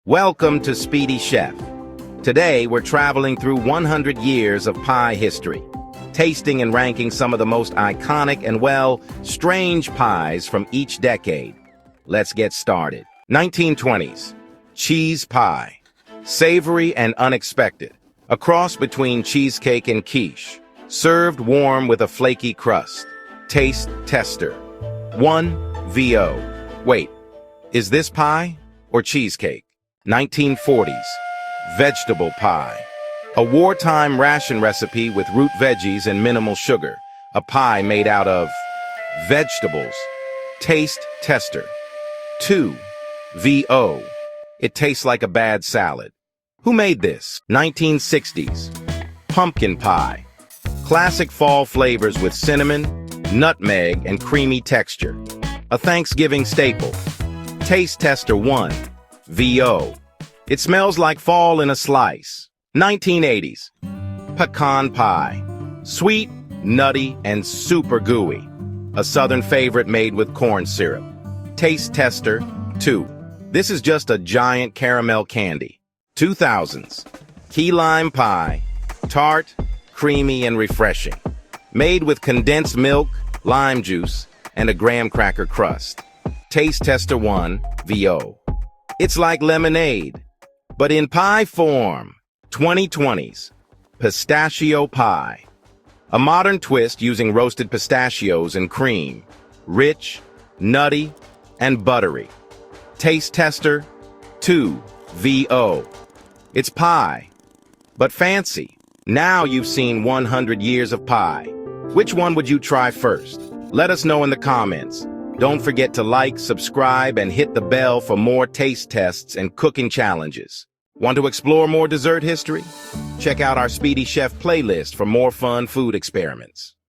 Welcome to Speedy Chef. Today, we're traveling through 100 years of pie history, tasting and ranking some of the most iconic and, well, strange pies from each decade. Let's get started. 1920s. Cheese pie. Savory and unexpected. A cross between cheesecake and quiche. Served warm with a flaky crust. Taste tester. 1 VO. Wait, is this pie or cheesecake? 1940s. Vegetable pie. A wartime ration recipe with root veggies and minimal sugar. A pie made out of vegetables. Taste tester. 2 VO. It tastes like a bad salad. Who made this? 1960s. Pumpkin pie. Classic fall flavors with cinnamon, nutmeg, and creamy texture. A Thanksgiving staple. Taste tester 1 VO. It smells like fall in a slice. 1980s. Pecan pie. Sweet, nutty, and super gooey. A southern favorite made with corn syrup. Taste tester 2. This is just a giant caramel candy. 2000s. Key lime pie. Tart, creamy, and refreshing. Made with condensed milk, lime juice, and a graham cracker crust. Taste tester 1 VO. It's like lemonade, but in pie form. 2020s. Pistachio pie. A modern twist using roasted pistachios and cream. Rich, nutty, and buttery. Taste tester 2 VO. It's pie, but fancy. Now you've seen 100 years of pie. Which one would you try first? Let us know in the comments. Don't forget to like, subscribe, and hit the bell for more taste tests and cooking challenges. Want to explore more dessert history? Check out our Speedy Chef playlist for more fun food experiments.